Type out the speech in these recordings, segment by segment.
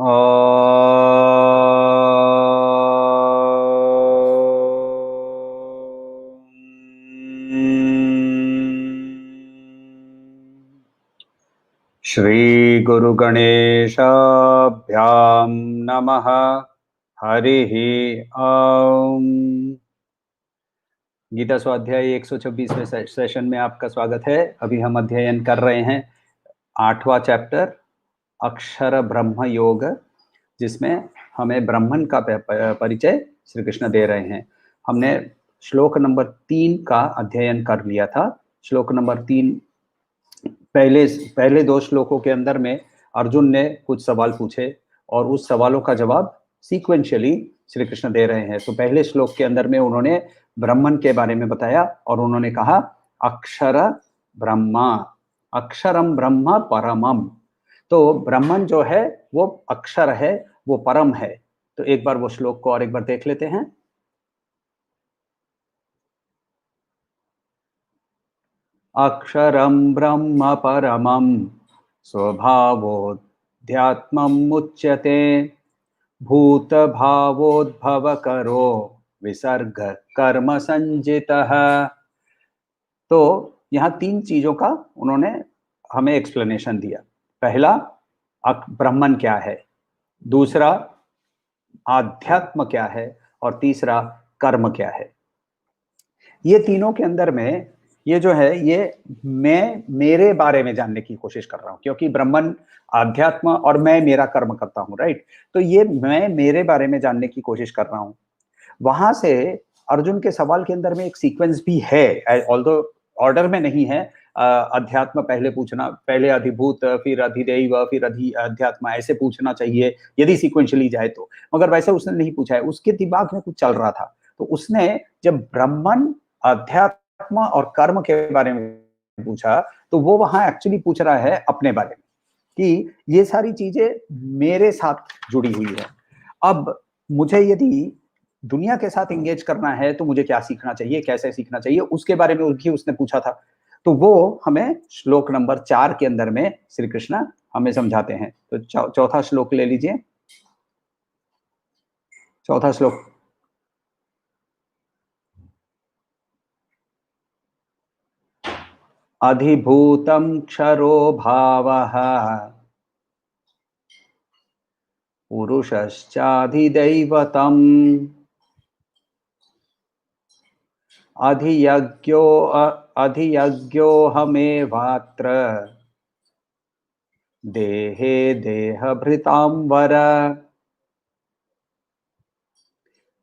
श्री गुरु गणेशाभ्याम नमः। हरिः ओम। गीता स्वाध्याय 126वें सेशन में आपका स्वागत है। अभी हम अध्ययन कर रहे हैं 8वां चैप्टर अक्षर ब्रह्म योग, जिसमें हमें ब्राह्मण का परिचय श्री कृष्ण दे रहे हैं। हमने श्लोक नंबर 3 का अध्ययन कर लिया था। श्लोक नंबर 3 पहले 2 श्लोकों के अंदर में अर्जुन ने कुछ सवाल पूछे और उस सवालों का जवाब सीक्वेंशियली श्री कृष्ण दे रहे हैं। तो पहले श्लोक के अंदर में उन्होंने ब्रह्मन के बारे में बताया और उन्होंने कहा अक्षर ब्रह्मा, अक्षरम ब्रह्म परमम। तो ब्रह्मन जो है वो अक्षर है, वो परम है। तो एक बार वो श्लोक को और एक बार देख लेते हैं। अक्षरम ब्रह्म परमम स्वभावोऽध्यात्मम् उच्यते भूत भावोद्भव करो विसर्ग कर्म संजितः। तो यहाँ 3 चीजों का उन्होंने हमें एक्सप्लेनेशन दिया। पहला ब्रह्मन क्या है, दूसरा आध्यात्म क्या है और तीसरा कर्म क्या है। ये तीनों के अंदर में ये जो है ये मैं मेरे बारे में जानने की कोशिश कर रहा हूं, क्योंकि ब्रह्मन आध्यात्म और मैं मेरा कर्म करता हूं, राइट। तो ये मैं मेरे बारे में जानने की कोशिश कर रहा हूं। वहां से अर्जुन के सवाल के अंदर में एक सीक्वेंस भी है, ऑल्दो ऑर्डर में नहीं है। अध्यात्म पहले पूछना, पहले अधिभूत फिर अधिदैव फिर अध्यात्म, ऐसे पूछना चाहिए यदि सीक्वेंशियली जाए तो। मगर वैसे उसने नहीं पूछा है, उसके दिमाग में कुछ चल रहा था। तो उसने जब ब्राह्मण अध्यात्म और कर्म के बारे में पूछा तो वो वहां एक्चुअली पूछ रहा है अपने बारे में कि ये सारी चीजें मेरे साथ जुड़ी हुई है। अब मुझे यदि दुनिया के साथ एंगेज करना है तो मुझे क्या सीखना चाहिए, कैसे सीखना चाहिए, उसके बारे में भी उसने पूछा था। तो वो हमें श्लोक नंबर 4 के अंदर में श्री कृष्ण हमें समझाते हैं। तो चौथा श्लोक ले लीजिए। चौथा श्लोक। अधिभूतं क्षरो भावः पुरुषश्चाधिदैवतम् अधियज्ञोऽहमेवात्र देहे देहभृतां वर।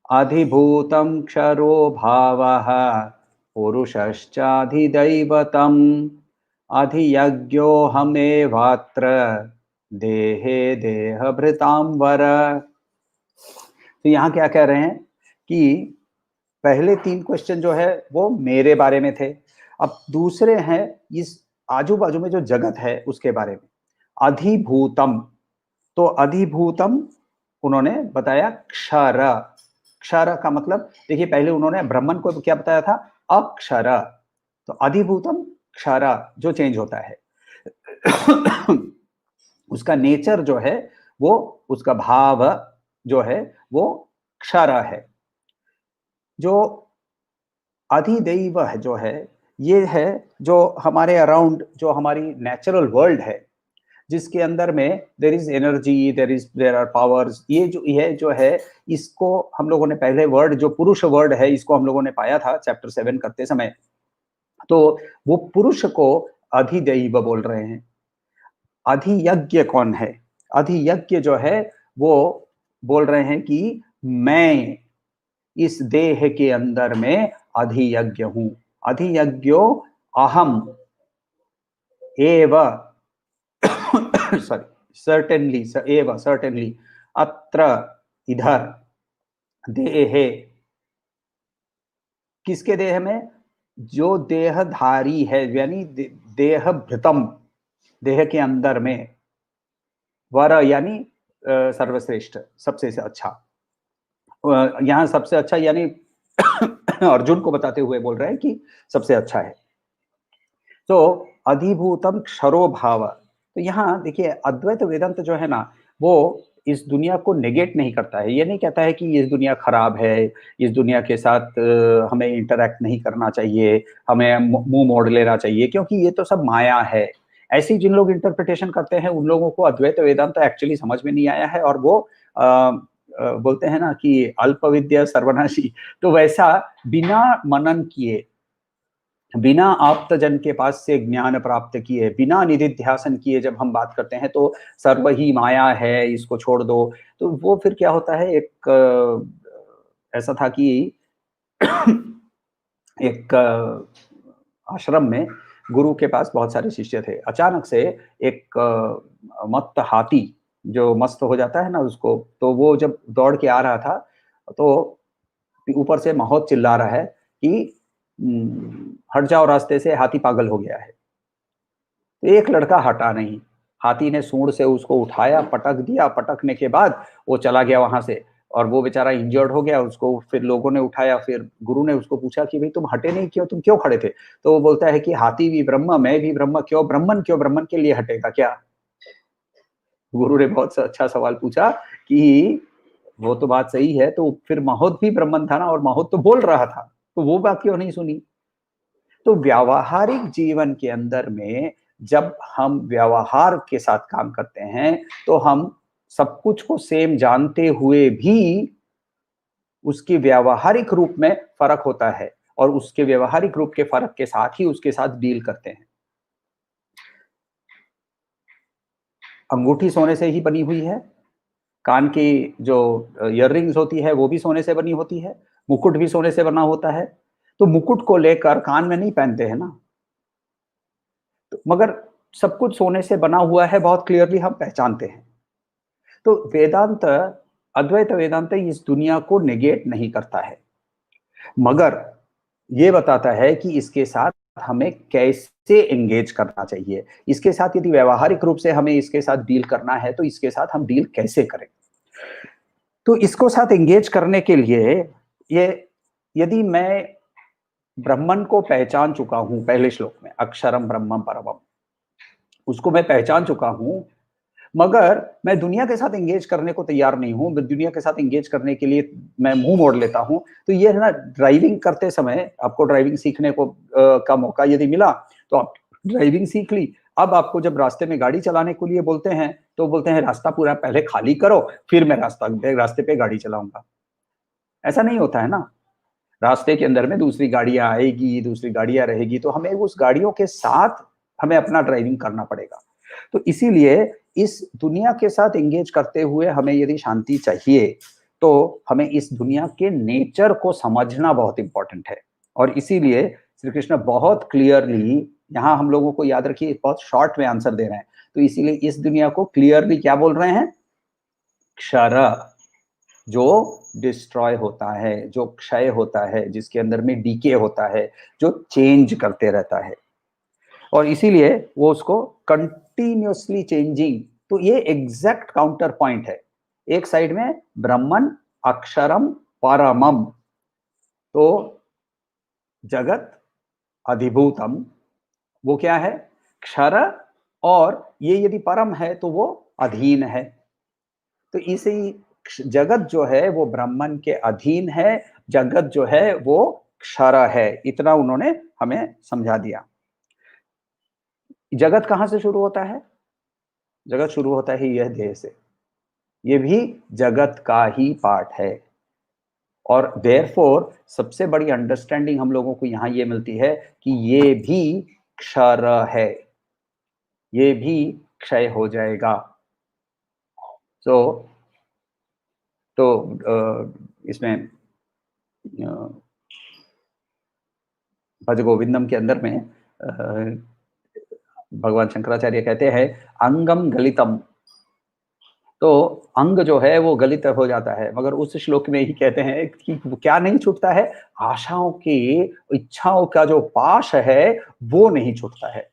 अधिभूतं क्षरो भावः पुरुषश्चाधिदैवतम् अधियज्ञोऽहमेवात्र देहे देहभृतां वर। तो यहाँ क्या कह रहे हैं कि पहले 3 क्वेश्चन जो है वो मेरे बारे में थे। अब दूसरे हैं इस आजू बाजू में जो जगत है उसके बारे में। अधिभूतम, तो अधिभूतम उन्होंने बताया क्षर। क्षर का मतलब देखिए, पहले उन्होंने ब्राह्मण को क्या बताया था, अक्षर। तो अधिभूतम क्षर जो चेंज होता है उसका नेचर जो है वो, उसका भाव जो है वो क्षर है। जो अधिदैव जो है ये है जो हमारे अराउंड, जो हमारी नेचुरल वर्ल्ड है, जिसके अंदर में there is energy, there are powers. ये जो है इसको हम लोगों ने पहले वर्ड, जो पुरुष वर्ड है, इसको हम लोगों ने पाया था चैप्टर 7 करते समय। तो वो पुरुष को अधिदैव बोल रहे हैं। अधियज्ञ कौन है? अधियज्ञ जो है वो बोल रहे हैं कि मैं इस देह के अंदर में अधियज्ञ हूं। अधियज्ञो अहम एव सॉरी सर्टेनली एव सर्टेनली अत्र इधर देहे। किसके देह में? जो देहधारी है, यानी देह भृतम, देह के अंदर में। वर यानी सर्वश्रेष्ठ, सबसे अच्छा। यहाँ सबसे अच्छा यानी अर्जुन को बताते हुए बोल रहे हैं कि सबसे अच्छा है। तो अधिभूतम क्षरो भाव। तो यहाँ देखिए अद्वैत वेदांत जो है ना, वो इस दुनिया को नेगेट नहीं करता है। ये नहीं कहता है कि ये दुनिया खराब है, इस दुनिया के साथ हमें इंटरैक्ट नहीं करना चाहिए, हमें मुंह मोड़ लेना चाहिए, क्योंकि ये तो सब माया है। ऐसी जिन लोग इंटरप्रिटेशन करते हैं उन लोगों को अद्वैत वेदांत एक्चुअली समझ में नहीं आया है, और वो बोलते हैं ना कि अल्प विद्या सर्वनाशी। तो वैसा बिना मनन किए, बिना आप्तजन के पास से ज्ञान प्राप्त किए, बिना निधिध्यासन किए जब हम बात करते हैं तो सर्व ही माया है, इसको छोड़ दो, तो वो फिर क्या होता है, एक ऐसा था कि एक आश्रम में गुरु के पास बहुत सारे शिष्य थे। अचानक से एक मत्त हाथी जो मस्त हो जाता है ना उसको, तो वो जब दौड़ के आ रहा था तो ऊपर से माहौत चिल्ला रहा है कि हट जाओ रास्ते से, हाथी पागल हो गया है। तो एक लड़का हटा नहीं, हाथी ने सूंड से उसको उठाया, पटक दिया, पटकने के बाद वो चला गया वहां से, और वो बेचारा इंजर्ड हो गया। उसको फिर लोगों ने उठाया, फिर गुरु ने उसको पूछा कि भाई तुम हटे नहीं क्यों, तुम क्यों खड़े थे? तो वो बोलता है कि हाथी भी ब्रह्म, मैं भी ब्रह्म, क्यों ब्रह्मन के लिए हटेगा क्या? गुरु ने बहुत अच्छा सवाल पूछा कि वो तो बात सही है, तो फिर माहौत भी ब्रह्मन था ना, और माहौत तो बोल रहा था, तो वो बात क्यों नहीं सुनी? तो व्यावहारिक जीवन के अंदर में जब हम व्यवहार के साथ काम करते हैं तो हम सब कुछ को सेम जानते हुए भी उसके व्यावहारिक रूप में फर्क होता है, और उसके व्यवहारिक रूप के फर्क के साथ ही उसके साथ डील करते हैं। अंगूठी सोने से ही बनी हुई है, कान की जो ईयररिंग्स होती है वो भी सोने से बनी होती है, मुकुट भी सोने से बना होता है। तो मुकुट को लेकर कान में नहीं पहनते हैं ना, तो मगर सब कुछ सोने से बना हुआ है, बहुत क्लियरली हम पहचानते हैं। तो वेदांत, अद्वैत वेदांत इस दुनिया को नेगेट नहीं करता है, मगर ये बताता है कि इसके साथ हमें कैसे एंगेज करना चाहिए। इसके साथ यदि व्यवहारिक रूप से हमें इसके साथ डील करना है तो इसके साथ हम डील कैसे करें। तो इसको साथ एंगेज करने के लिए ये, यदि मैं ब्रह्मन को पहचान चुका हूं, पहले श्लोक में अक्षरम ब्रह्मम परमम, उसको मैं पहचान चुका हूं, मगर मैं दुनिया के साथ एंगेज करने को तैयार नहीं हूं, दुनिया के साथ एंगेज करने के लिए मैं मुंह मोड़ लेता हूं। तो ये है ना, ड्राइविंग करते समय आपको ड्राइविंग सीखने को का मौका यदि मिला तो आप ड्राइविंग सीख ली। अब आपको जब रास्ते में गाड़ी चलाने के लिए बोलते हैं तो बोलते हैं रास्ता पूरा पहले खाली करो, फिर मैं रास्ते पे गाड़ी चलाऊंगा। ऐसा नहीं होता है ना। रास्ते के अंदर में दूसरी गाड़ियां आएगी, दूसरी गाड़ियां रहेगी, तो हमें उस गाड़ियों के साथ हमें अपना ड्राइविंग करना पड़ेगा। तो इसीलिए इस दुनिया के साथ एंगेज करते हुए हमें यदि शांति चाहिए तो हमें इस दुनिया के नेचर को समझना बहुत इंपॉर्टेंट है। और इसीलिए श्री कृष्ण बहुत क्लियरली, यहाँ हम लोगों को याद रखिए बहुत शॉर्ट में आंसर दे रहे हैं, तो इसीलिए इस दुनिया को क्लियरली क्या बोल रहे हैं? क्षर, जो डिस्ट्रॉय होता है, जो क्षय होता है, जिसके अंदर में डीके होता है, जो चेंज करते रहता है, और इसीलिए वो उसको कंटिन्यूअसली चेंजिंग। तो ये एग्जैक्ट काउंटर पॉइंट है। एक साइड में ब्रह्मन अक्षरम परमम, तो जगत अधिभूतम, वो क्या है? क्षर, और ये यदि परम है तो वो अधीन है। तो इसी जगत जो है वो ब्राह्मण के अधीन है, जगत जो है वो क्षर है। इतना उन्होंने हमें समझा दिया। जगत कहां से शुरू होता है? जगत शुरू होता है यह देह से, ये भी जगत का ही पार्ट है। और देयरफॉर सबसे बड़ी अंडरस्टैंडिंग हम लोगों को यहां ये मिलती है कि ये भी क्षर है, ये भी क्षय हो जाएगा। तो इसमें भज गोविंदम के अंदर में भगवान शंकराचार्य कहते हैं अंगम गलितम, तो अंग जो है वो गलित हो जाता है, मगर उस श्लोक में ही कहते हैं कि क्या नहीं छूटता है? आशाओं की, इच्छाओं का जो पाश है वो नहीं छूटता है,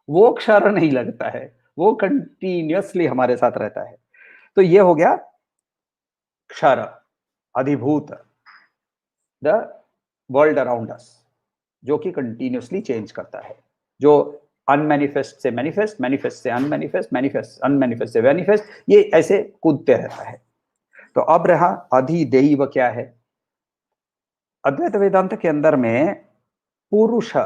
वो क्षर नहीं लगता है, वो कंटिन्यूअसली हमारे साथ रहता है। तो ये हो गया क्षर, अधिभूत, द वर्ल्ड अराउंड अस, जो कि कंटिन्यूअसली चेंज करता है, जो अनमैनिफेस्ट से मैनिफेस्ट, मैनिफेस्ट से अनमैनिफेस्ट, मैनिफेस्ट अनमैनिफेस्ट से मैनिफेस्ट, ये ऐसे कूदते रहता है। तो अब रहा अधिदैव क्या है। अद्वैत वेदांत के अंदर में पुरुष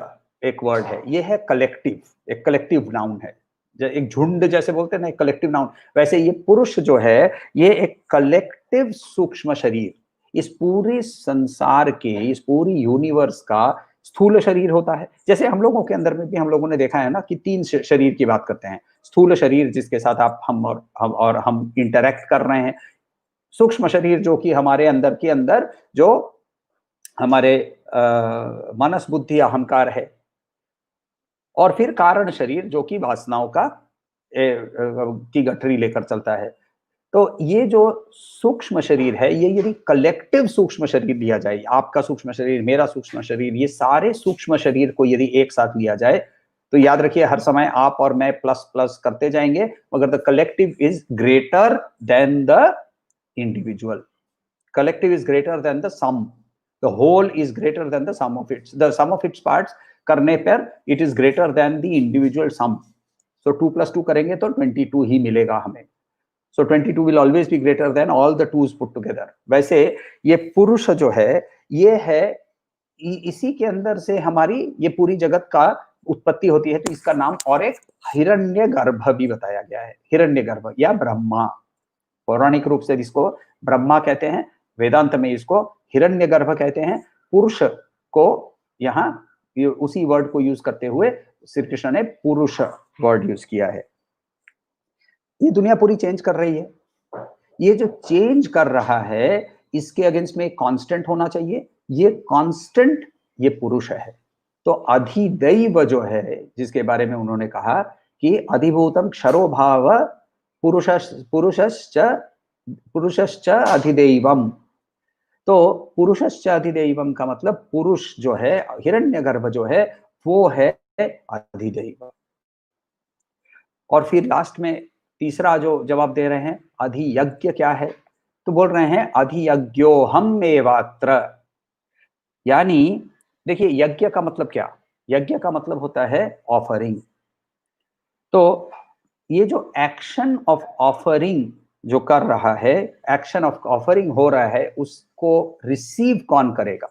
एक वर्ड है, ये है कलेक्टिव, एक कलेक्टिव नाउन है। एक झुंड जैसे बोलते हैं ना, एक कलेक्टिव नाउन, वैसे ये पुरुष जो है ये एक कलेक्टिव सूक्ष्म शरीर, इस पूरे संसार के, इस पूरी यूनिवर्स का स्थूल शरीर होता है। जैसे हम लोगों के अंदर में भी हम लोगों ने देखा है ना कि तीन शरीर की बात करते हैं। स्थूल शरीर जिसके साथ आप हम इंटरेक्ट कर रहे हैं, सूक्ष्म शरीर जो कि हमारे अंदर के अंदर जो हमारे मनस बुद्धि अहंकार है, और फिर कारण शरीर जो कि वासनाओं का की गठरी लेकर चलता है। तो ये जो सूक्ष्म शरीर है, ये यदि कलेक्टिव सूक्ष्म शरीर लिया जाए, आपका सूक्ष्म शरीर, मेरा सूक्ष्म शरीर, ये सारे सूक्ष्म शरीर को यदि एक साथ लिया जाए, तो याद रखिए हर समय आप और मैं प्लस प्लस करते जाएंगे, मगर the collective is greater than the individual. Collective is greater than the sum, the whole is greater than the sum of its, the sum of its parts करने पर it is greater than the individual sum. So 2 + 2 करेंगे तो 22 ही मिलेगा हमें। So 22 will always be greater than all the 2s put together. वैसे ये पुरुष जो है, ये है, इसी के अंदर से हमारी ये पूरी जगत का उत्पत्ति होती है। तो इसका नाम और एक हिरण्यगर्भ भी बताया गया है, हिरण्यगर्भ या ब्रह्मा। पौराणिक रूप से इसको ब्रह्मा कहते हैं, वेदांत में इसको हिरण्यगर्भ कहते हैं। पुरुष को यहाँ उसी वर्ड को यूज करते हुए श्री कृष्ण ने पुरुष वर्ड यूज किया है। ये दुनिया पूरी चेंज कर रही है, ये जो चेंज कर रहा है इसके अगेंस्ट में एक कांस्टेंट होना चाहिए, ये कांस्टेंट ये पुरुष है। तो अधिदैव जो है, जिसके बारे में उन्होंने कहा कि अधिभूतम क्षरो भाव पुरुषश्च अधिदैवम। तो पुरुषश्च अधिदैवम का मतलब पुरुष जो है, हिरण्यगर्भ जो है, वो है अधिदैव। और फिर लास्ट में तीसरा जो जवाब दे रहे हैं, अधियज्ञ क्या है, तो बोल रहे हैं अधियज्ञोहम एवात्र। यानी देखिए यज्ञ का मतलब क्या, यज्ञ का मतलब होता है ऑफरिंग। तो ये जो एक्शन ऑफ ऑफरिंग जो कर रहा है, एक्शन ऑफ ऑफरिंग हो रहा है, उसको रिसीव कौन करेगा।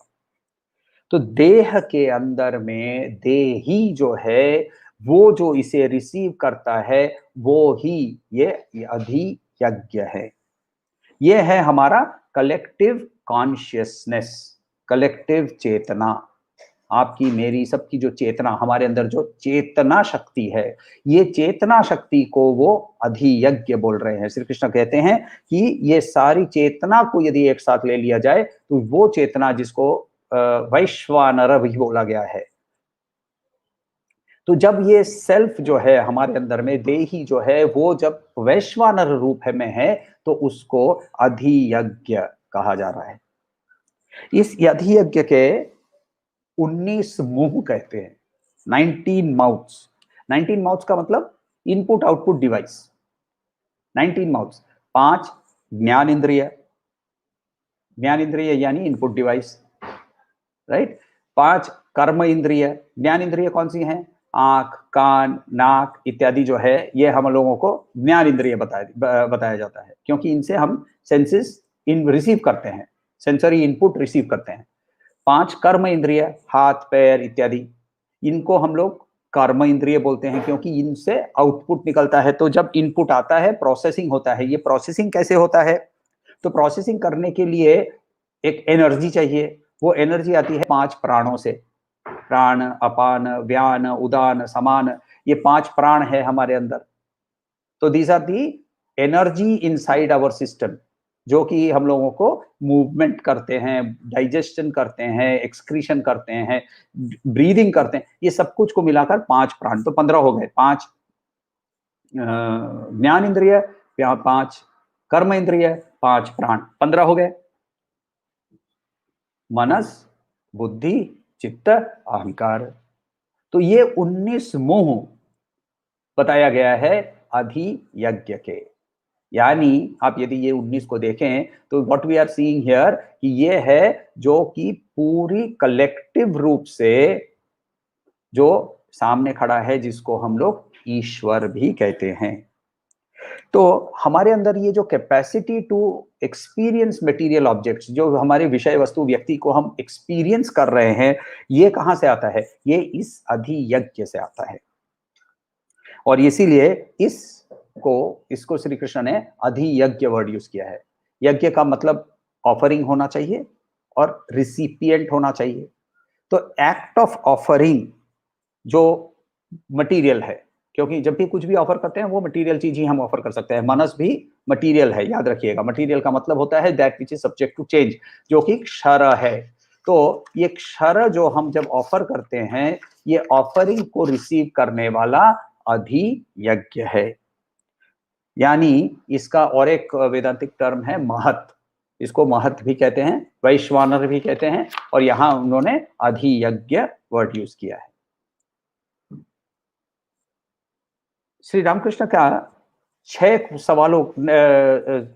तो देह के अंदर में देही जो है, वो जो इसे रिसीव करता है, वो ही ये अधियज्ञ है। ये है हमारा कलेक्टिव कॉन्शियसनेस, कलेक्टिव चेतना, आपकी मेरी सबकी जो चेतना, हमारे अंदर जो चेतना शक्ति है, ये चेतना शक्ति को वो अधियज्ञ बोल रहे हैं। श्री कृष्ण कहते हैं कि ये सारी चेतना को यदि एक साथ ले लिया जाए तो वो चेतना जिसको वैश्वानर भी बोला गया है। तो जब ये सेल्फ जो है हमारे अंदर में, देही जो है, वो जब वैश्वानर रूप में है, तो उसको अधियज्ञ कहा जा रहा है। इस अधियज्ञ के 19 मुंह कहते हैं, 19 माउथ्स। 19 माउथ्स का मतलब इनपुट आउटपुट डिवाइस। 19 माउथ्स, 5 ज्ञान इंद्रिय, ज्ञान इंद्रिय यानी इनपुट डिवाइस, राइट। 5 कर्म इंद्रिय, ज्ञान इंद्रिय कौन सी हैं, आंख, कान, नाक इत्यादि जो है, ये हम लोगों को ज्ञान इंद्रिय बताया जाता है, क्योंकि इनसे हम सेंसेस इन रिसीव करते हैं, सेंसरी इनपुट रिसीव करते हैं। 5 कर्म इंद्रिय, हाथ पैर इत्यादि, इनको हम लोग कर्म इंद्रिय बोलते हैं, क्योंकि इनसे आउटपुट निकलता है। तो जब इनपुट आता है, प्रोसेसिंग होता है। ये प्रोसेसिंग कैसे होता है, तो प्रोसेसिंग करने के लिए एक एनर्जी चाहिए। वो एनर्जी आती है 5 प्राणों से, प्राण, अपान, व्यान, उदान, समान, ये 5 प्राण है हमारे अंदर। तो these are the energy inside our system, जो कि हम लोगों को मूवमेंट करते हैं, डाइजेशन करते हैं, एक्सक्रीशन करते हैं, ब्रीदिंग करते हैं, ये सब कुछ को मिलाकर 5 प्राण, तो 15 हो गए। 5 ज्ञान इंद्रिय, 5 कर्म इंद्रिय, 5 प्राण, 15 हो गए। मनस, बुद्धि, चित्त, अहंकार। तो ये 19 मुंह बताया गया है अधियज्ञ के। यानी आप यदि ये 19 को देखें तो what we are seeing here कि ये है जो कि पूरी कलेक्टिव रूप से जो सामने खड़ा है जिसको हम लोग ईश्वर भी कहते हैं। तो हमारे अंदर ये जो capacity to experience material objects, जो हमारे विषय वस्तु व्यक्ति को हम एक्सपीरियंस कर रहे हैं, ये कहां से आता है? ये इस अधियज्ञ से आता है। और इसीलिए इसको श्री कृष्ण ने अधियज्ञ वर्ड यूज किया है। यज्ञ का मतलब ऑफरिंग होना चाहिए और रिसिपिएंट होना चाहिए। तो एक्ट ऑफ ऑफरिंग जो मटेरियल है, क्योंकि जब भी कुछ भी ऑफर करते हैं वो मटेरियल चीज ही हम ऑफर कर सकते हैं। मनस भी मटेरियल है, याद रखिएगा। मटेरियल का मतलब होता है that which is subject to change, जो कि क्षर है। तो ये क्षर जो हम जब ऑफर करते हैं, ये ऑफरिंग को रिसीव करने वाला अधियज्ञ है। यानी इसका और एक वेदांतिक टर्म है महत। इसको महत भी कहते हैं, वैश्वानर भी कहते हैं, और यहां उन्होंने अधियज्ञ वर्ड यूज किया है। श्री रामकृष्ण का 6 सवालों,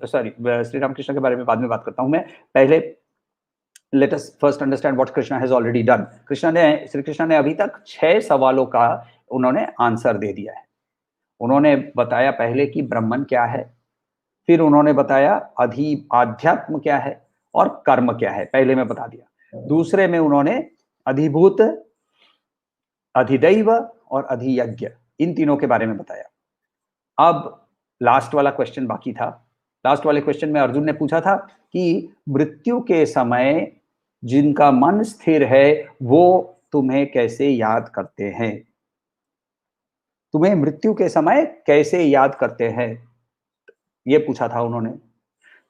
सॉरी, श्री रामकृष्ण के बारे में बाद में बात करता हूं मैं। पहले let us first understand what Krishna has already done. Shri Krishna ने अभी तक 6 सवालों का उन्होंने आंसर दे दिया है। उन्होंने बताया पहले कि ब्रह्मन क्या है, फिर उन्होंने बताया आध्यात्म क्या है और कर्म क्या है, पहले में बता दिया। दूसरे में उन्होंने अधिभूत, अधिदैव और अधियज्ञ, इन तीनों के बारे में बताया। अब लास्ट वाला क्वेश्चन बाकी था। लास्ट वाले क्वेश्चन में अर्जुन ने पूछा था कि मृत्यु के समय जिनका मन स्थिर है वो तुम्हें कैसे याद करते हैं? तुम्हें मृत्यु के समय कैसे याद करते हैं, ये पूछा था उन्होंने।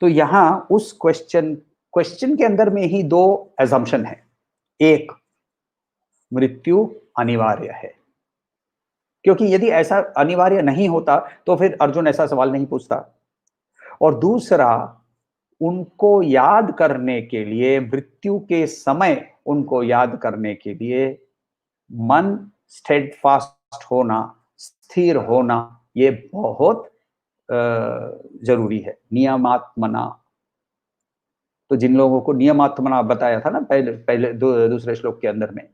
तो यहां उस क्वेश्चन के अंदर में ही 2 एजम्पशन है। एक, मृत्यु अनिवार्य है, क्योंकि यदि ऐसा अनिवार्य नहीं होता तो फिर अर्जुन ऐसा सवाल नहीं पूछता। और दूसरा, उनको याद करने के लिए, मृत्यु के समय उनको याद करने के लिए मन स्टेडफास्ट होना, स्थिर होना, ये बहुत जरूरी है। नियमात्मना, तो जिन लोगों को नियमात्मना बताया था ना पहले दूसरे श्लोक के अंदर में,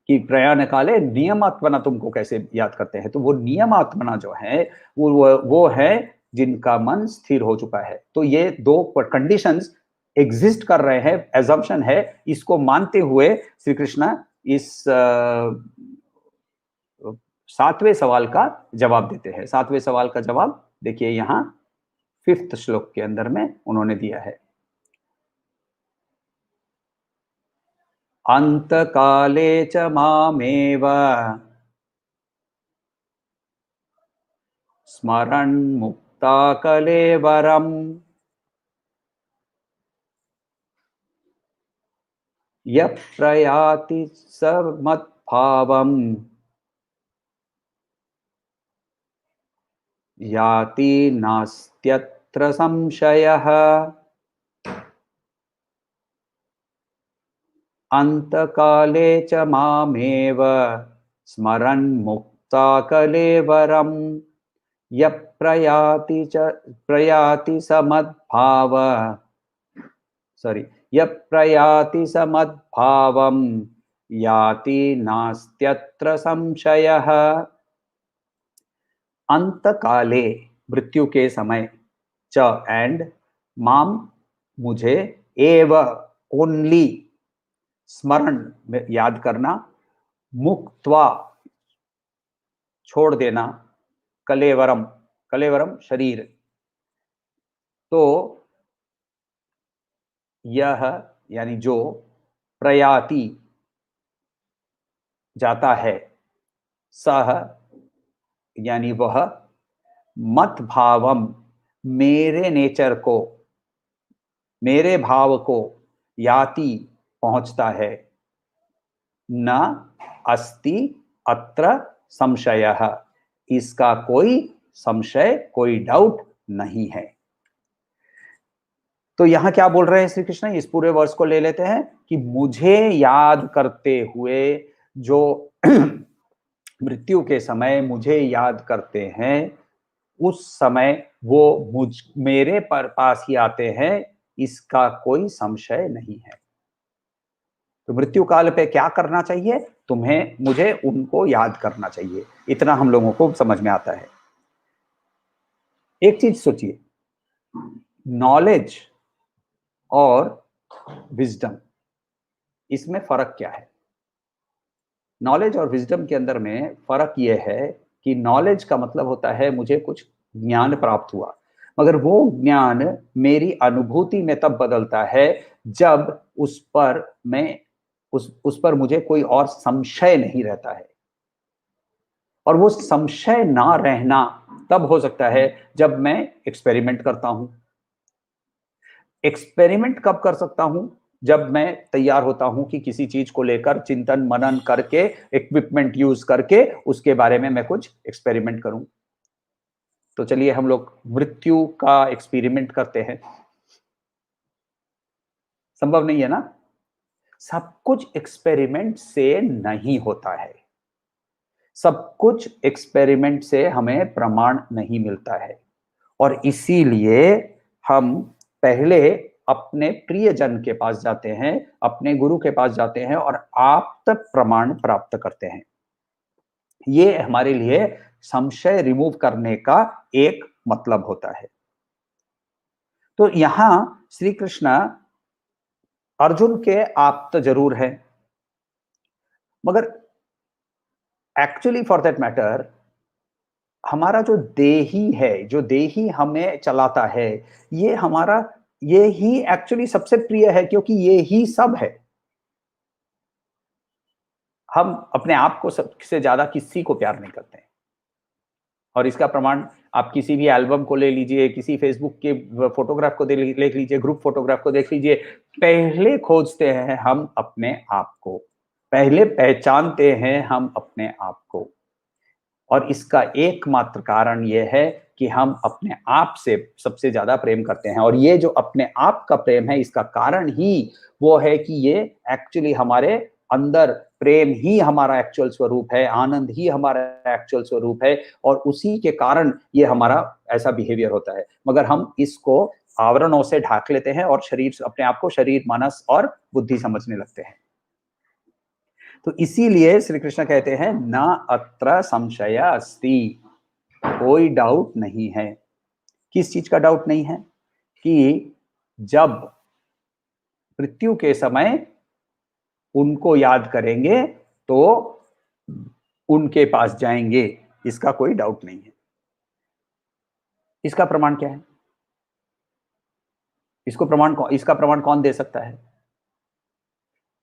कि प्रयाण काले नियमात्मना तुमको कैसे याद करते हैं, तो वो नियमात्मना जो है वो है जिनका मन स्थिर हो चुका है। तो ये 2 कंडीशंस एग्जिस्ट कर रहे हैं, एजम्पशन है। इसको मानते हुए श्री कृष्ण इस 7वें सवाल का जवाब देते हैं। 7वें सवाल का जवाब देखिए यहां 5th श्लोक के अंदर में उन्होंने दिया है। अंतकाले च मामेव स्मरन् मुक्ता कलेवरम् यः प्रयाति स मद्भावम् याति नास्त्यत्र संशयः। अंतकाले च मामेव स्मरन् मुक्ता कलेवरम् यः प्रयाति स मद्भाव, सॉरी, यः प्रयाति स मद्भावम् याति नास्त्यत्र संशयः। अंतकाले, मृत्यु के समय, च एंड, माम, मुझे, एव, ओनली, स्मरण, याद करना, मुक्त्वा, छोड़ देना, कलेवरम, कलेवरम शरीर। तो यह यानी जो, प्रयाति जाता है, सह यानी वह, मत भावम मेरे नेचर को, मेरे भाव को, याति पहुंचता है, न अस्ति अत्र संशयः, इसका कोई संशय, कोई डाउट नहीं है। तो यहां क्या बोल रहे हैं श्री कृष्ण? इस पूरे वर्ष को ले लेते हैं कि मुझे याद करते हुए जो मृत्यु के समय मुझे याद करते हैं, उस समय वो मेरे पास ही आते हैं, इसका कोई संशय नहीं है। तो मृत्यु काल पे क्या करना चाहिए? तुम्हें मुझे उनको याद करना चाहिए। इतना हम लोगों को समझ में आता है। एक चीज सोचिए, नॉलेज और विजडम, इसमें फर्क क्या है? नॉलेज और विजडम के अंदर में फर्क यह है कि नॉलेज का मतलब होता है मुझे कुछ ज्ञान प्राप्त हुआ, मगर वो ज्ञान मेरी अनुभूति में तब बदलता है जब उस पर मुझे कोई और संशय नहीं रहता है। और वो संशय ना रहना तब हो सकता है जब मैं एक्सपेरिमेंट करता हूं। एक्सपेरिमेंट कब कर सकता हूं? जब मैं तैयार होता हूं कि किसी चीज को लेकर चिंतन मनन करके, इक्विपमेंट यूज करके उसके बारे में मैं कुछ एक्सपेरिमेंट करूं। तो चलिए हम लोग मृत्यु का एक्सपेरिमेंट करते हैं। संभव नहीं है ना? सब कुछ एक्सपेरिमेंट से नहीं होता है। सब कुछ एक्सपेरिमेंट से हमें प्रमाण नहीं मिलता है, और इसीलिए हम पहले अपने प्रियजन के पास जाते हैं, अपने गुरु के पास जाते हैं और आप्त प्रमाण प्राप्त करते हैं। ये हमारे लिए संशय रिमूव करने का एक मतलब होता है। तो यहां श्री कृष्ण अर्जुन के आप्त जरूर है, मगर एक्चुअली फॉर दैट मैटर हमारा जो देही है, जो देही हमें चलाता है, ये ही एक्चुअली सबसे प्रिय है, क्योंकि ये ही सब है। हम अपने आप को सबसे ज्यादा किसी को प्यार नहीं करते हैं, और इसका प्रमाण आप किसी भी एल्बम को ले लीजिए, किसी फेसबुक के फोटोग्राफ को देख लीजिए, ग्रुप फोटोग्राफ को देख लीजिए। पहले खोजते हैं हम अपने आप को, पहले पहचानते हैं हम अपने आप को। और इसका एकमात्र कारण यह है कि हम अपने आप से सबसे ज्यादा प्रेम करते हैं, और ये जो अपने आप का प्रेम है, इसका कारण ही वो है कि ये एक्चुअली हमारे अंदर प्रेम ही हमारा एक्चुअल स्वरूप है, आनंद ही हमारा एक्चुअल स्वरूप है, और उसी के कारण ये हमारा ऐसा बिहेवियर होता है। मगर हम इसको आवरणों से ढाक लेते हैं और अपने आप को शरीर, मानस और बुद्धि समझने लगते हैं। तो इसीलिए श्री कृष्ण कहते हैं न अत्र संशय अस्ति, कोई डाउट नहीं है। किस चीज का डाउट नहीं है? कि जब मृत्यु के समय उनको याद करेंगे तो उनके पास जाएंगे, इसका कोई डाउट नहीं है। इसका प्रमाण क्या है? इसका प्रमाण कौन दे सकता है?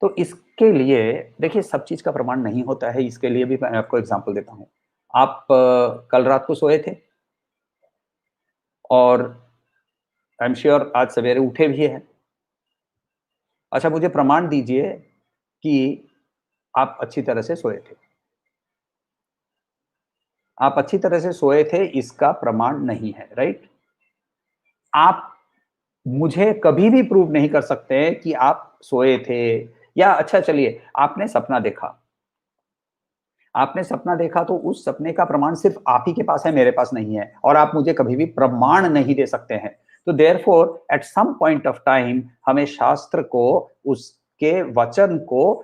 तो इसके लिए देखिए, सब चीज का प्रमाण नहीं होता है। इसके लिए भी मैं आपको एग्जांपल देता हूं। आप कल रात को सोए थे और आई एम श्योर आज सवेरे उठे भी हैं। अच्छा, मुझे प्रमाण दीजिए कि आप अच्छी तरह से सोए थे। आप अच्छी तरह से सोए थे, इसका प्रमाण नहीं है, राइट? आप मुझे कभी भी प्रूव नहीं कर सकते कि आप सोए थे। या अच्छा चलिए, आपने सपना देखा। आपने सपना देखा तो उस सपने का प्रमाण सिर्फ आप ही के पास है, मेरे पास नहीं है, और आप मुझे कभी भी प्रमाण नहीं दे सकते हैं। तो therefore at some point of time हमें शास्त्र को, उसके वचन को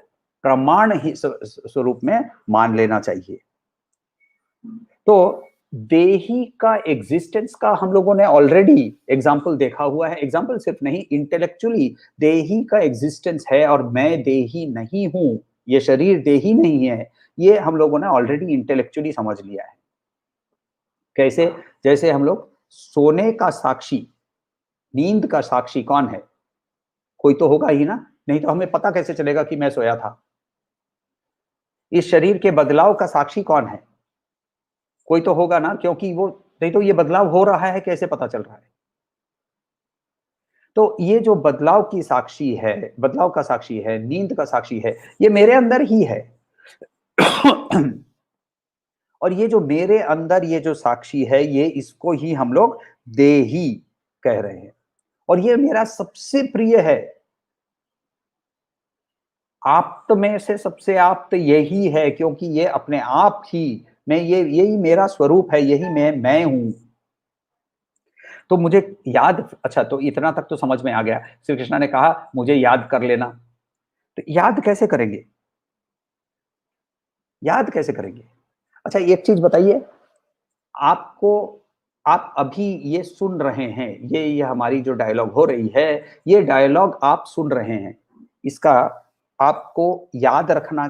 प्रमाण ही स्वरूप में मान लेना चाहिए। तो देही का एग्जिस्टेंस का हम लोगों ने ऑलरेडी एग्जाम्पल देखा हुआ है। एग्जाम्पल सिर्फ नहीं, इंटेलेक्चुअली देही का एग्जिस्टेंस है, और मैं देही नहीं हूं, ये शरीर देही नहीं है, ये हम लोगों ने ऑलरेडी इंटेलेक्चुअली समझ लिया है। कैसे? जैसे हम लोग सोने का साक्षी, नींद का साक्षी कौन है? कोई तो होगा ही ना, नहीं तो हमें पता कैसे चलेगा कि मैं सोया था? इस शरीर के बदलाव का साक्षी कौन है? कोई तो होगा ना, क्योंकि वो, नहीं तो ये बदलाव हो रहा है कैसे पता चल रहा है? तो ये जो बदलाव की साक्षी है, बदलाव का साक्षी है, नींद का साक्षी है, ये मेरे अंदर ही है। और ये जो मेरे अंदर ये जो साक्षी है, ये इसको ही हम लोग देही कह रहे हैं, और ये मेरा सबसे प्रिय है। आप्त में से सबसे आप्त यही है, क्योंकि ये अपने आप ही मैं, ये यही मेरा स्वरूप है, यही मैं हूं। तो मुझे याद, अच्छा तो इतना तक तो समझ में आ गया। श्री कृष्ण ने कहा मुझे याद कर लेना। तो याद कैसे करेंगे? याद कैसे करेंगे? अच्छा, एक चीज बताइए, आपको आप अभी ये सुन रहे हैं, ये हमारी जो डायलॉग हो रही है, ये डायलॉग आप सुन रहे हैं, इसका आपको याद रखना,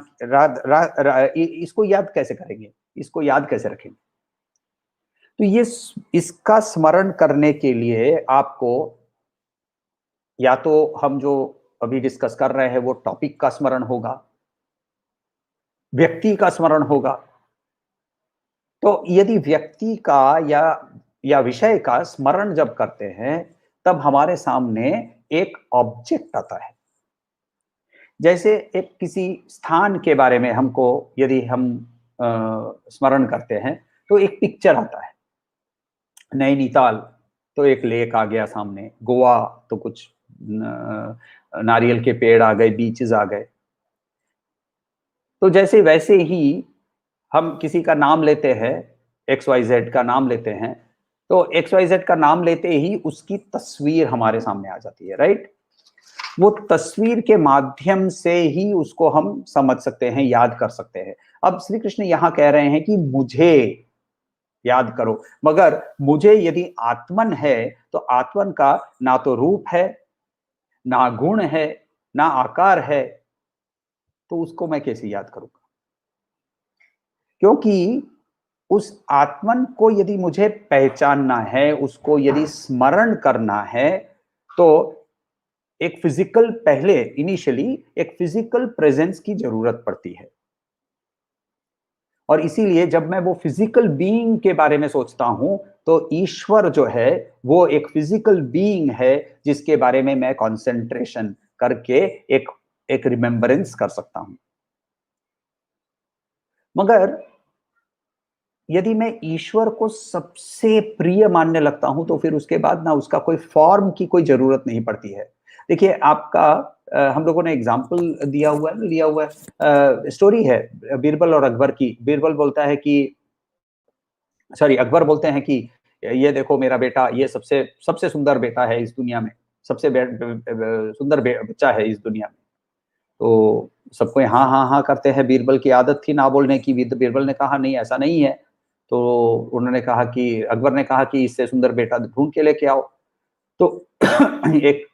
इसको याद कैसे करेंगे? इसको याद कैसे रखेंगे? तो ये इसका स्मरण करने के लिए आपको या तो हम जो अभी डिस्कस कर रहे हैं वो टॉपिक का स्मरण होगा, व्यक्ति का स्मरण होगा। तो यदि व्यक्ति का या विषय का स्मरण जब करते हैं, तब हमारे सामने एक ऑब्जेक्ट आता है। जैसे एक किसी स्थान के बारे में हमको यदि हम स्मरण करते हैं, तो एक पिक्चर आता है। नैनीताल तो एक लेक आ गया सामने, गोवा तो कुछ नारियल के पेड़ आ गए, बीचेस आ गए। तो जैसे वैसे ही हम किसी का नाम लेते हैं, XYZ का नाम लेते हैं, तो XYZ का नाम लेते ही उसकी तस्वीर हमारे सामने आ जाती है, राइट? वो तस्वीर के माध्यम से ही उसको हम समझ सकते हैं, याद कर सकते हैं। अब श्री कृष्ण यहां कह रहे हैं कि मुझे याद करो, मगर मुझे यदि आत्मन है, तो आत्मन का ना तो रूप है, ना गुण है, ना आकार है, तो उसको मैं कैसे याद करूंगा? क्योंकि उस आत्मन को यदि मुझे पहचानना है, उसको यदि स्मरण करना है, तो एक फिजिकल पहले इनिशियली एक फिजिकल प्रेजेंस की जरूरत पड़ती है। और इसीलिए जब मैं वो फिजिकल बीइंग के बारे में सोचता हूं, तो ईश्वर जो है वो एक फिजिकल बीइंग है, जिसके बारे में मैं कंसंट्रेशन करके एक एक रिमेम्बरेंस कर सकता हूं। मगर यदि मैं ईश्वर को सबसे प्रिय मानने लगता हूं, तो फिर उसके बाद ना उसका कोई फॉर्म की कोई जरूरत नहीं पड़ती है। देखिए, आपका हम लोगों ने एग्जाम्पल लिया हुआ है, स्टोरी है बीरबल और अकबर की। बीरबल बोलता है कि, सॉरी, अकबर बोलते हैं कि ये देखो मेरा बेटा, ये सबसे सबसे सुंदर बेटा है इस दुनिया में, सबसे सुंदर बच्चा है इस दुनिया में। तो सबको हाँ हाँ हाँ करते हैं। बीरबल की आदत थी ना बोलने की। बीरबल ने कहा नहीं, ऐसा नहीं है। तो उन्होंने कहा कि, अकबर ने कहा कि इससे सुंदर बेटा ढूंढ के लेके आओ। तो एक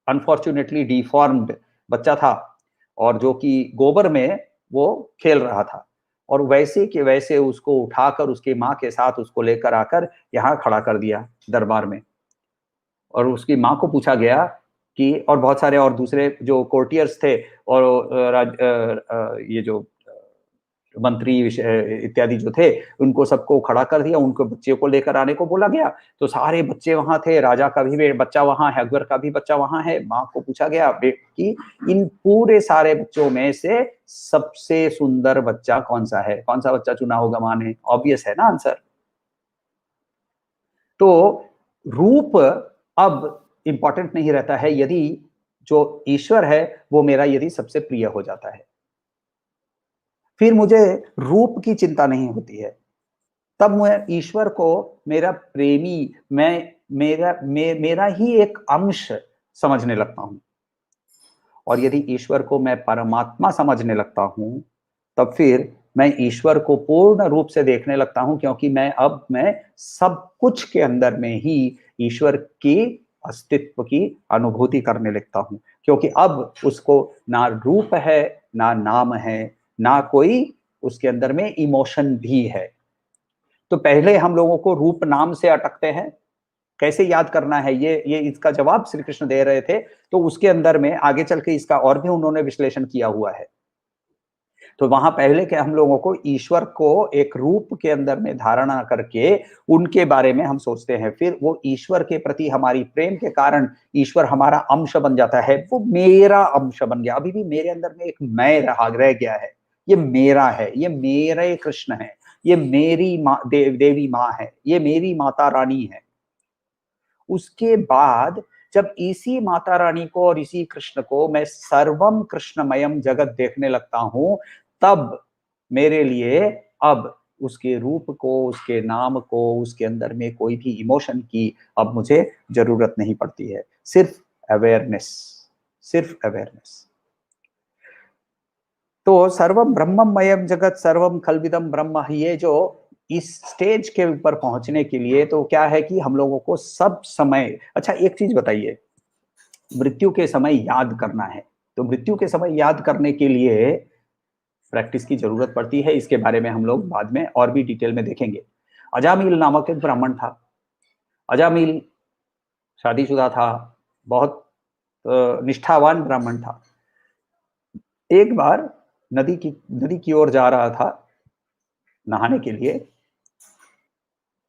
अनफॉर्चुनेटली डिफॉर्म्ड बच्चा था, और जो कि गोबर में वो खेल रहा था, और वैसे के वैसे उसको उठाकर उसकी माँ के साथ उसको लेकर आकर यहाँ खड़ा कर दिया दरबार में। और उसकी माँ को पूछा गया कि, और बहुत सारे और दूसरे जो कोर्टियर्स थे, और ये जो मंत्री इत्यादि जो थे, उनको सबको खड़ा कर दिया, उनको बच्चे को लेकर आने को बोला गया। तो सारे बच्चे वहां थे, राजा का भी बच्चा वहां है, अकबर का भी बच्चा वहां है। माँ को पूछा गया कि इन पूरे सारे बच्चों में से सबसे सुंदर बच्चा कौन सा है? कौन सा बच्चा चुना होगा माँ ने? ऑब्वियस है ना आंसर। तो रूप अब इंपॉर्टेंट नहीं रहता है, यदि जो ईश्वर है वो मेरा यदि सबसे प्रिय हो जाता है, फिर मुझे रूप की चिंता नहीं होती है। तब मैं ईश्वर को मेरा प्रेमी, मेरा ही एक अंश समझने लगता हूं। और यदि ईश्वर को मैं परमात्मा समझने लगता हूं, तब फिर मैं ईश्वर को पूर्ण रूप से देखने लगता हूं, क्योंकि मैं सब कुछ के अंदर में ही ईश्वर की अस्तित्व की अनुभूति करने लगता हूं। क्योंकि अब उसको ना रूप है, ना नाम है, ना कोई उसके अंदर में इमोशन भी है। तो पहले हम लोगों को रूप नाम से अटकते हैं, कैसे याद करना है, ये इसका जवाब श्री कृष्ण दे रहे थे। तो उसके अंदर में आगे चल के इसका और भी उन्होंने विश्लेषण किया हुआ है। तो वहां पहले के हम लोगों को ईश्वर को एक रूप के अंदर में धारणा करके उनके बारे में हम सोचते हैं, फिर वो ईश्वर के प्रति हमारी प्रेम के कारण ईश्वर हमारा अंश बन जाता है, वो मेरा अंश बन गया। अभी भी मेरे अंदर में एक मैं रह गया है, ये मेरा है, ये मेरे कृष्ण है, ये मेरी माँ देवी माँ है, ये मेरी माता रानी है। उसके बाद जब इसी माता रानी को और इसी कृष्ण को मैं सर्वम कृष्णमयम जगत देखने लगता हूं, तब मेरे लिए अब उसके रूप को, उसके नाम को, उसके अंदर में कोई भी इमोशन की अब मुझे जरूरत नहीं पड़ती है। सिर्फ अवेयरनेस, सिर्फ अवेयरनेस। तो सर्वम ब्रह्ममयम जगत सर्वम खलविदम ब्रह्म, ये जो इस स्टेज के ऊपर पहुंचने के लिए तो क्या है कि हम लोगों को सब समय, अच्छा एक चीज बताइए, मृत्यु के समय याद करना है, तो मृत्यु के समय याद करने के लिए प्रैक्टिस की जरूरत पड़ती है। इसके बारे में हम लोग बाद में और भी डिटेल में देखेंगे। अजामिल नामक एक ब्राह्मण था। अजामिल शादीशुदा था, बहुत निष्ठावान ब्राह्मण था। एक बार नदी की ओर जा रहा था नहाने के लिए।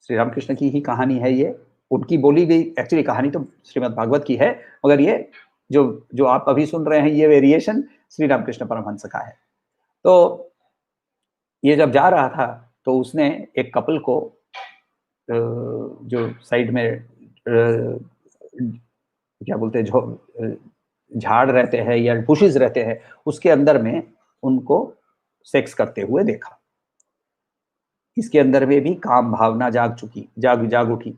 श्री रामकृष्ण की ही कहानी है ये, उनकी बोली गई एक्चुअली कहानी तो श्रीमद् भागवत की है, मगर ये जो जो आप अभी सुन रहे हैं ये वेरिएशन श्री रामकृष्ण परमहंस का है। तो ये जब जा रहा था तो उसने एक कपल को जो साइड में क्या बोलते हैं, झाड़ रहते हैं या बुशेस रहते हैं, उसके अंदर में उनको सेक्स करते हुए देखा। इसके अंदर में भी काम भावना जाग उठी,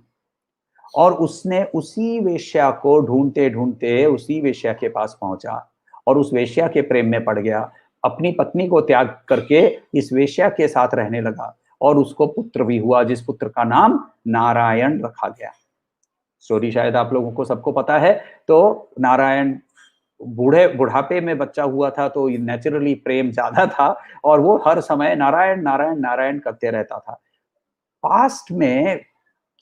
और उसने उसी वेश्या को ढूंढते ढूंढते उसी वेश्या के पास पहुंचा और उस वेश्या के प्रेम में पड़ गया। अपनी पत्नी को त्याग करके इस वेश्या के साथ रहने लगा और उसको पुत्र भी हुआ, जिस पुत्र का नाम नारायण रखा गया। स्टोरी शायद आप लोगों को सबको पता है। तो नारायण बुढ़ापे में बच्चा हुआ था, तो नेचुरली प्रेम ज्यादा था और वो हर समय नारायण नारायण नारायण करते रहता था। पास्ट में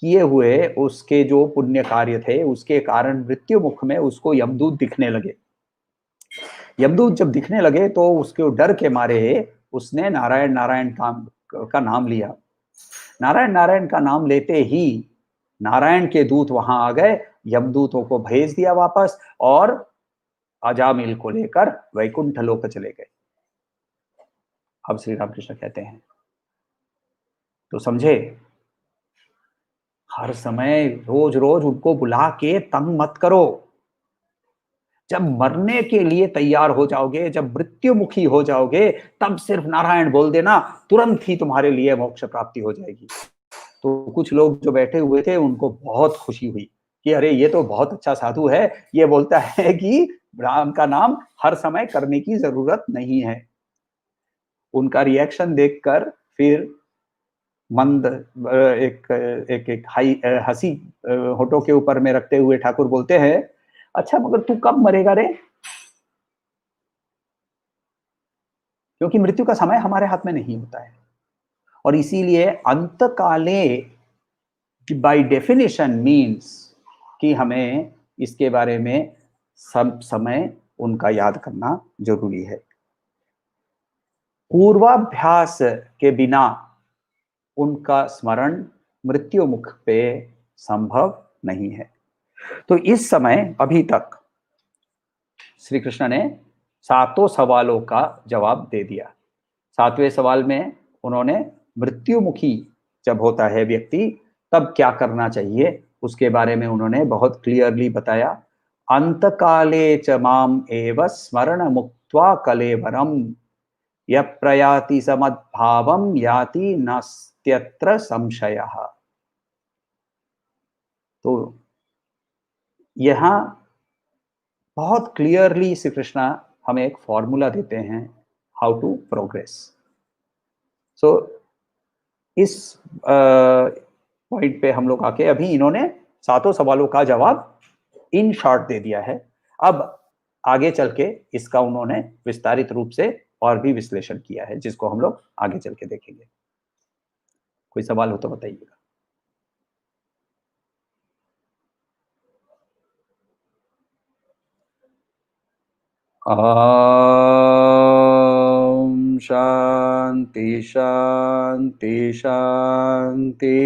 किए हुए उसके जो पुण्य कार्य थे उसके कारण मृत्यु मुख में उसको यमदूत दिखने लगे। यमदूत जब दिखने लगे तो उसके डर के मारे उसने नारायण नारायण का नाम लिया। नारायण नारायण का नाम लेते ही नारायण के दूत वहां आ गए, यमदूतों को भेज दिया वापस और अजामिल को लेकर वैकुंठ लोक चले गए। अब श्री रामकृष्ण कहते हैं, तो समझे, हर समय रोज रोज उनको बुला के तंग मत करो। जब मरने के लिए तैयार हो जाओगे, जब मृत्युमुखी हो जाओगे, तब सिर्फ नारायण बोल देना, तुरंत ही तुम्हारे लिए मोक्ष प्राप्ति हो जाएगी। तो कुछ लोग जो बैठे हुए थे उनको बहुत खुशी हुई कि अरे ये तो बहुत अच्छा साधु है, ये बोलता है कि राम का नाम हर समय करने की जरूरत नहीं है। उनका रिएक्शन देखकर फिर मंद एक एक एक हाई हंसी होठों के ऊपर में रखते हुए ठाकुर बोलते हैं, अच्छा मगर तू कब मरेगा रे? क्योंकि मृत्यु का समय हमारे हाथ में नहीं होता है, और इसीलिए अंतकाले बाय डेफिनेशन मीन्स कि हमें इसके बारे में सब समय उनका याद करना जरूरी है। पूर्वाभ्यास के बिना उनका स्मरण मृत्यु मुख पे संभव नहीं है। तो इस समय अभी तक श्री कृष्ण ने 7 सवालों का जवाब दे दिया। 7वें सवाल में उन्होंने मृत्युमुखी जब होता है व्यक्ति तब क्या करना चाहिए उसके बारे में उन्होंने बहुत क्लियरली बताया। अंतकाले च माम एव स्मरण मुक्त्वा कलेवरम य प्रयाति समद्भावम याति नास्त्यत्र संशयः। तो यहाँ बहुत क्लियरली श्री कृष्णा हमें एक फॉर्मूला देते हैं हाउ टू प्रोग्रेस। सो इस पॉइंट पे हम लोग आके अभी इन्होंने 7 सवालों का जवाब इन शॉर्ट दे दिया है। अब आगे चल के इसका उन्होंने विस्तारित रूप से और भी विश्लेषण किया है, जिसको हम लोग आगे चल के देखेंगे। कोई सवाल हो तो बताइएगा। ओम शांति शांति शांति।